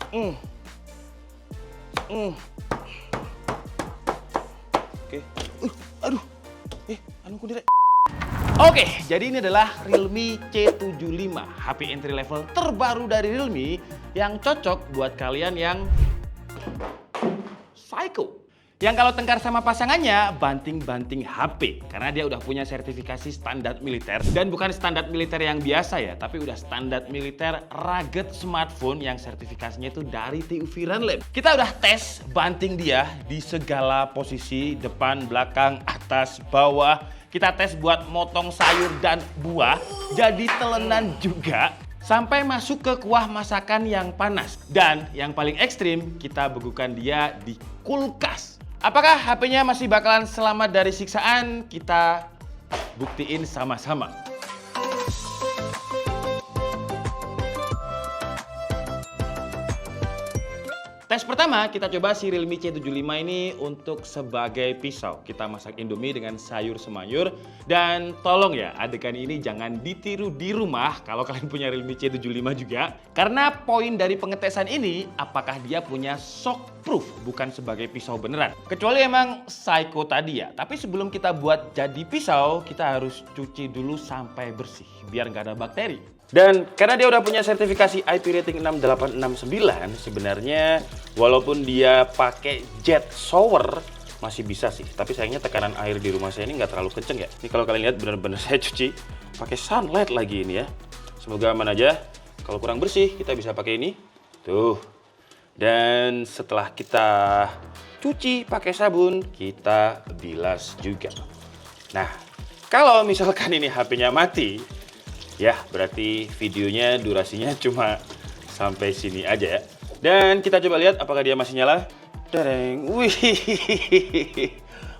Mm. Mm. Oke. Aduh. Anu kundirek. Oke, jadi ini adalah Realme C75, HP entry level terbaru dari Realme yang cocok buat kalian yang psycho. Yang kalau tengkar sama pasangannya, banting-banting HP. Karena dia udah punya sertifikasi standar militer. Dan bukan standar militer yang biasa ya, tapi udah standar militer rugged smartphone yang sertifikasinya itu dari TU Virenlab. Kita udah tes banting dia di segala posisi, depan, belakang, atas, bawah. Kita tes buat motong sayur dan buah, jadi telenan juga. Sampai masuk ke kuah masakan yang panas. Dan yang paling ekstrim, kita begukan dia di kulkas. Apakah HP-nya masih bakalan selamat dari siksaan? Kita buktiin sama-sama. Tes pertama, kita coba si Realme C75 ini untuk sebagai pisau. Kita masak Indomie dengan sayur semayur. Dan tolong ya, adegan ini jangan ditiru di rumah kalau kalian punya Realme C75 juga. Karena poin dari pengetesan ini, apakah dia punya shockproof, bukan sebagai pisau beneran. Kecuali emang psycho tadi ya. Tapi sebelum kita buat jadi pisau, kita harus cuci dulu sampai bersih, biar nggak ada bakteri. Dan karena dia udah punya sertifikasi IP rating 6869, sebenarnya walaupun dia pakai jet shower masih bisa sih. Tapi sayangnya tekanan air di rumah saya ini nggak terlalu kenceng ya. Ini kalau kalian lihat benar-benar saya cuci pakai sunlight lagi ini ya. Semoga aman aja. Kalau kurang bersih kita bisa pakai ini. Tuh. Dan setelah kita cuci pakai sabun, kita bilas juga. Nah, kalau misalkan ini HP-nya mati, ya, berarti videonya durasinya cuma sampai sini aja ya. Dan kita coba lihat apakah dia masih nyala. Dereng, wih,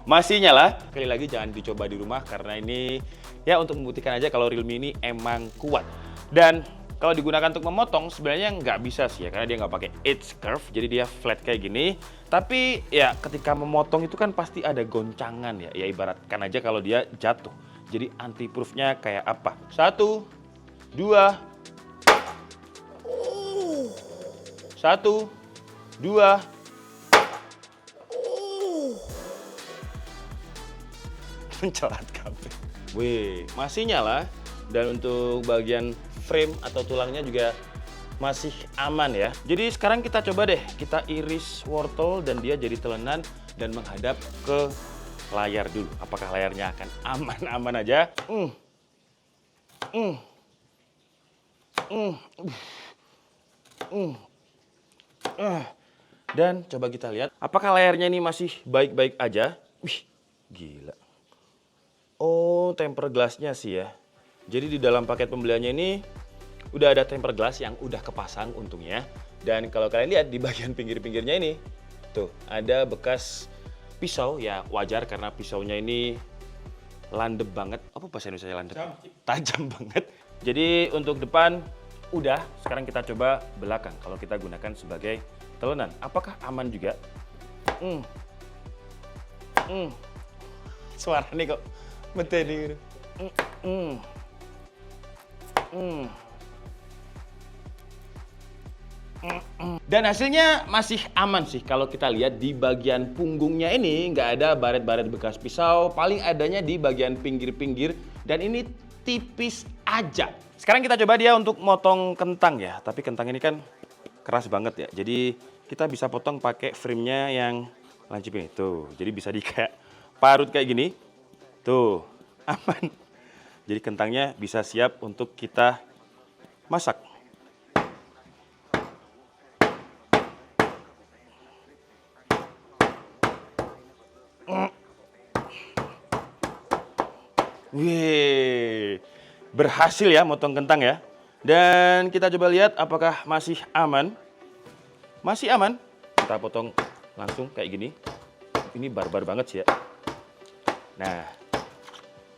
masih nyala. Sekali lagi jangan dicoba di rumah karena ini ya untuk membuktikan aja kalau Realme ini emang kuat. Dan kalau digunakan untuk memotong sebenarnya nggak bisa sih ya karena dia nggak pakai edge curve, jadi dia flat kayak gini. Tapi ya ketika memotong itu kan pasti ada goncangan ya. Ya ibaratkan aja kalau dia jatuh. Jadi anti-proofnya kayak apa? 1, 2, 1, 2, mencorat kabel. Wih, masih nyala. Dan untuk bagian frame atau tulangnya juga masih aman ya. Jadi sekarang kita coba deh, kita iris wortel dan dia jadi telenan dan menghadap ke layar dulu. Apakah layarnya akan aman-aman aja? Dan coba kita lihat, apakah layarnya ini masih baik-baik aja? Wih, gila. Oh, tempered glass-nya sih ya. Jadi di dalam paket pembeliannya ini udah ada tempered glass yang udah kepasang untungnya. Dan kalau kalian lihat di bagian pinggir-pinggirnya ini, tuh ada bekas pisau, ya wajar karena pisaunya ini landep banget. Apa bahasa Indonesia landep? Tajam banget. Jadi untuk depan udah, sekarang kita coba belakang. Kalau kita gunakan sebagai telenan, apakah aman juga? Suara nih kok meteni gitu. Dan hasilnya masih aman sih kalau kita lihat di bagian punggungnya ini nggak ada baret-baret bekas pisau, paling adanya di bagian pinggir-pinggir dan ini tipis aja. Sekarang kita coba dia untuk motong kentang ya, tapi kentang ini kan keras banget ya, jadi kita bisa potong pakai frame-nya yang lancip ini tuh, jadi bisa di kayak parut kayak gini, tuh aman. Jadi kentangnya bisa siap untuk kita masak. Wih, berhasil ya motong kentang ya. Dan kita coba lihat apakah masih aman. Masih aman. Kita potong langsung kayak gini. Ini barbar banget sih ya. Nah,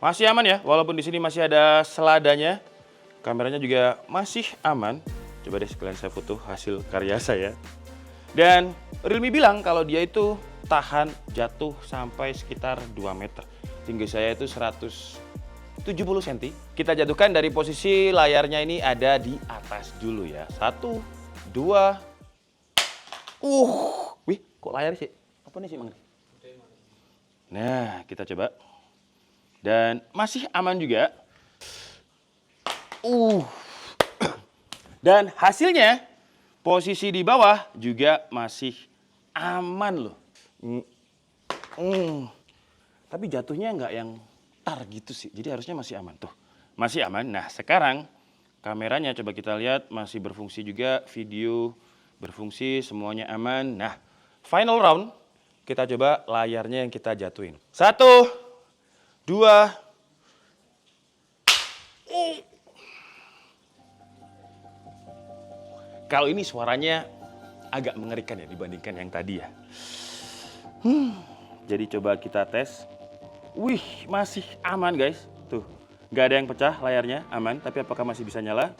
masih aman ya. Walaupun di sini masih ada seladanya. Kameranya juga masih aman. Coba deh sekalian saya foto hasil karya saya. Dan Realme bilang kalau dia itu tahan jatuh sampai sekitar 2 meter. Tinggi saya itu 170 cm. Kita jatuhkan dari posisi layarnya ini ada di atas dulu ya. 1, 2, Wih, kok layar sih? Apa nih sih, Mang? Nah, kita coba. Dan masih aman juga. Dan hasilnya, posisi di bawah juga masih aman loh. Tapi jatuhnya nggak yang tar gitu sih. Jadi harusnya masih aman tuh. Masih aman. Nah, sekarang kameranya coba kita lihat masih berfungsi juga, video berfungsi, semuanya aman. Nah, final round kita coba layarnya yang kita jatuhin. 1, 2. Kalau ini suaranya agak mengerikan ya dibandingkan yang tadi ya. Jadi coba kita tes. Wih, masih aman guys. Tuh, nggak ada yang pecah layarnya, aman. Tapi apakah masih bisa nyala?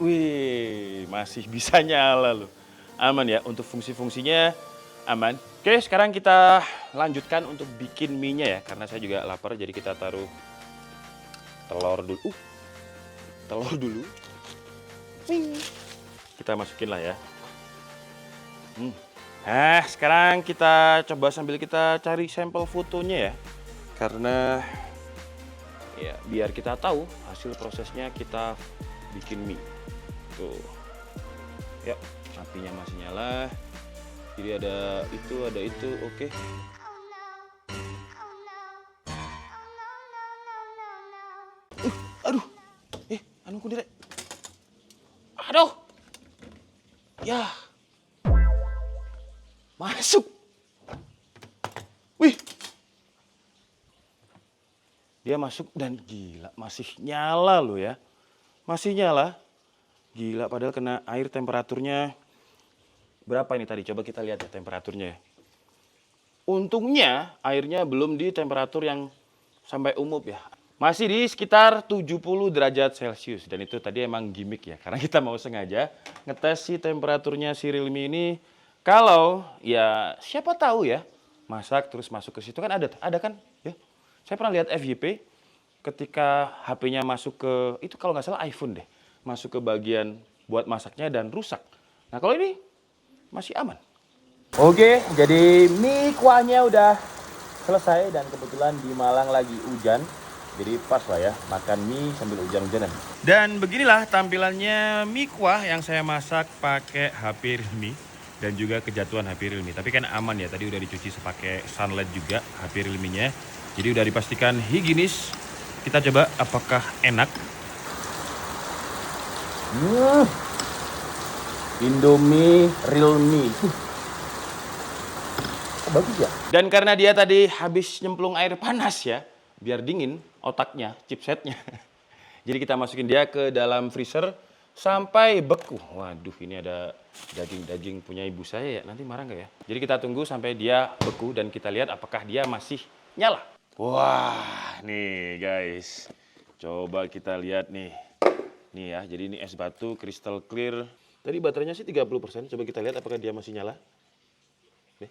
Wih, masih bisa nyala loh. Aman ya, untuk fungsi-fungsinya aman. Oke, sekarang kita lanjutkan untuk bikin mie-nya ya. Karena saya juga lapar, jadi kita taruh telur dulu. Telur dulu. Kita masukin lah ya. Nah, sekarang kita coba sambil kita cari sampel fotonya ya. Karena ya biar kita tahu hasil prosesnya kita bikin mie. Tuh. Ya, apinya masih nyala. Jadi ada itu, oke. Aduh. Anu kundirek. Aduh. Ya. Masuk. Wih. Dia masuk dan gila, masih nyala loh ya. Masih nyala. Gila, padahal kena air temperaturnya berapa ini tadi? Coba kita lihat ya temperaturnya ya. Untungnya airnya belum di temperatur yang sampai umum ya. Masih di sekitar 70 derajat Celcius. Dan itu tadi emang gimmick ya. Karena kita mau sengaja ngetes si temperaturnya si Realme ini. Kalau ya siapa tahu ya. Masak terus masuk ke situ kan ada kan ya. Saya pernah lihat FYP ketika HP-nya masuk ke, itu kalau nggak salah iPhone deh. Masuk ke bagian buat masaknya dan rusak. Nah kalau ini masih aman. Oke, jadi mie kuahnya udah selesai dan kebetulan di Malang lagi hujan. Jadi pas lah ya makan mie sambil hujan-hujanan. Dan beginilah tampilannya mie kuah yang saya masak pakai HP Realme. Dan juga kejatuhan HP Realme. Tapi kan aman ya, tadi udah dicuci pakai sunlight juga HP Realme-nya. Jadi udah dipastikan higienis. Kita coba apakah enak. Indomie Realme. Bagus ya. Dan karena dia tadi habis nyemplung air panas ya, biar dingin otaknya, chipsetnya. Jadi kita masukin dia ke dalam freezer sampai beku. Waduh, ini ada daging-daging punya ibu saya ya. Nanti marah nggak ya? Jadi kita tunggu sampai dia beku dan kita lihat apakah dia masih nyala. Wah, nih guys. Coba kita lihat nih. Nih ya, jadi ini es batu crystal clear. Tadi baterainya sih 30%. Coba kita lihat apakah dia masih nyala. Deh.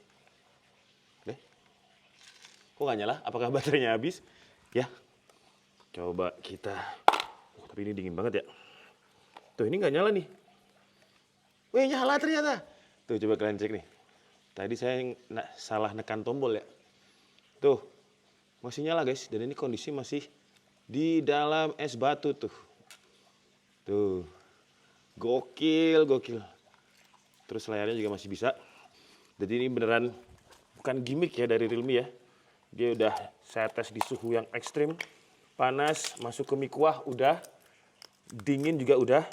Kok nggak nyala? Apakah baterainya habis? Ya. Coba kita. Tapi ini dingin banget ya. Tuh, ini nggak nyala nih. Wih, nyala ternyata. Tuh, coba kalian cek nih. Tadi saya salah nekan tombol ya. Tuh, masih nyala guys. Dan ini kondisi masih di dalam es batu tuh. Tuh, gokil. Terus layarnya juga masih bisa. Jadi ini beneran bukan gimmick ya dari Realme ya. Dia udah saya tes di suhu yang ekstrim. Panas, masuk ke mie kuah udah. Dingin juga udah.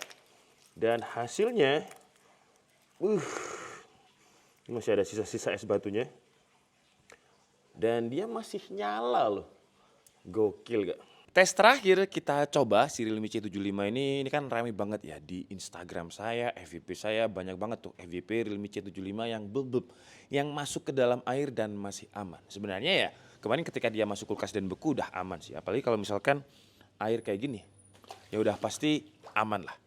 Dan hasilnya, ini masih ada sisa-sisa es batunya. Dan dia masih nyala loh. Gokil gak? Tes terakhir kita coba si Realme C75 ini kan ramai banget ya di Instagram saya, FYP saya banyak banget tuh FYP Realme C75 yang yang masuk ke dalam air dan masih aman. Sebenarnya ya kemarin ketika dia masuk kulkas dan beku udah aman sih, apalagi kalau misalkan air kayak gini, ya udah pasti aman lah.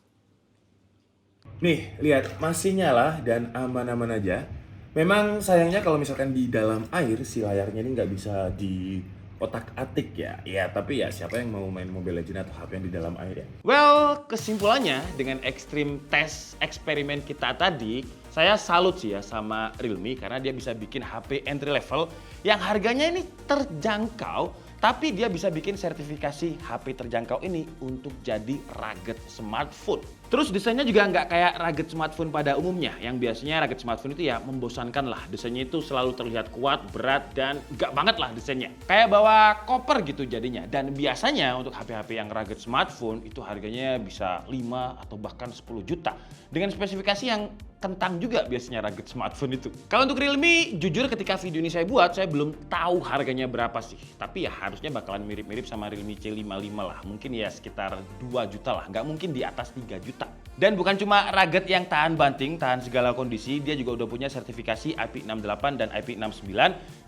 Nih lihat masih nyala dan aman-aman aja. Memang sayangnya kalau misalkan di dalam air si layarnya ini nggak bisa di otak-atik ya. Ya, tapi ya siapa yang mau main Mobile Legends atau HP yang di dalam air ya? Well, kesimpulannya dengan ekstrim tes eksperimen kita tadi, saya salut sih ya sama Realme karena dia bisa bikin HP entry level yang harganya ini terjangkau, tapi dia bisa bikin sertifikasi HP terjangkau ini untuk jadi rugged smartphone. Terus desainnya juga nggak kayak rugged smartphone pada umumnya, yang biasanya rugged smartphone itu ya membosankan lah. Desainnya itu selalu terlihat kuat, berat, dan nggak banget lah desainnya. Kayak bawa koper gitu jadinya. Dan biasanya untuk HP-HP yang rugged smartphone itu harganya bisa 5 atau bahkan 10 juta. Dengan spesifikasi yang kentang juga biasanya rugged smartphone itu. Kalau untuk Realme, jujur ketika video ini saya buat, saya belum tahu harganya berapa sih. Tapi ya harusnya bakalan mirip-mirip sama Realme C55 lah. Mungkin ya sekitar 2 juta lah, nggak mungkin di atas 3 juta. Dan bukan cuma rugged yang tahan banting, tahan segala kondisi, dia juga udah punya sertifikasi IP68 dan IP69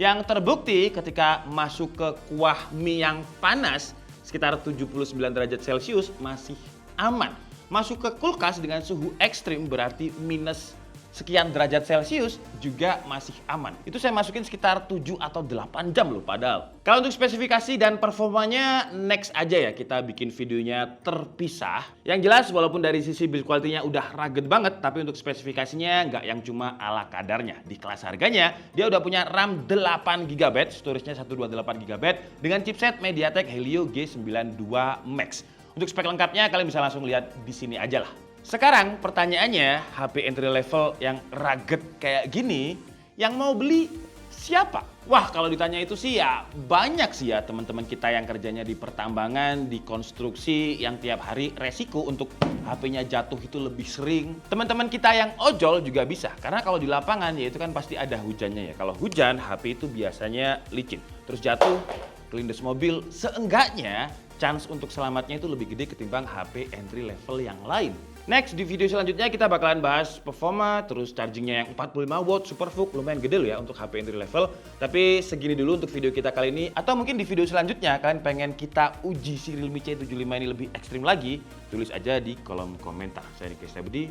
yang terbukti ketika masuk ke kuah mie yang panas sekitar 79 derajat Celcius masih aman. Masuk ke kulkas dengan suhu ekstrim berarti minus sekian derajat Celcius juga masih aman. Itu saya masukin sekitar 7 atau 8 jam loh padahal. Kalau untuk spesifikasi dan performanya next aja ya kita bikin videonya terpisah. Yang jelas walaupun dari sisi build quality-nya udah rugged banget, tapi untuk spesifikasinya nggak yang cuma ala kadarnya. Di kelas harganya dia udah punya RAM 8GB, storage-nya 128GB dengan chipset MediaTek Helio G92 Max. Untuk spek lengkapnya kalian bisa langsung lihat di sini aja lah. Sekarang pertanyaannya, HP entry level yang rugged kayak gini, yang mau beli siapa? Wah, kalau ditanya itu sih ya banyak sih ya teman-teman kita yang kerjanya di pertambangan, di konstruksi, yang tiap hari resiko untuk HP-nya jatuh itu lebih sering. Teman-teman kita yang ojol juga bisa, karena kalau di lapangan ya itu kan pasti ada hujannya ya. Kalau hujan, HP itu biasanya licin, terus jatuh, kelindes mobil, seenggaknya chance untuk selamatnya itu lebih gede ketimbang HP entry level yang lain. Next, di video selanjutnya kita bakalan bahas performa, terus chargingnya yang 45 watt, SuperVOOC, lumayan gede loh ya untuk HP entry level. Tapi segini dulu untuk video kita kali ini, atau mungkin di video selanjutnya kalian pengen kita uji si Realme C75 ini lebih ekstrim lagi, tulis aja di kolom komentar. Saya Niki Budi,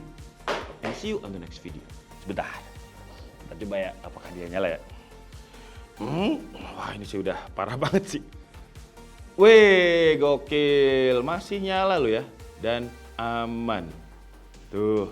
and see you on the next video. Sebentar, kita coba ya apakah dia nyala ya. Wah ini sih udah parah banget sih. Wih, gokil, masih nyala loh ya, dan aman. Tuh.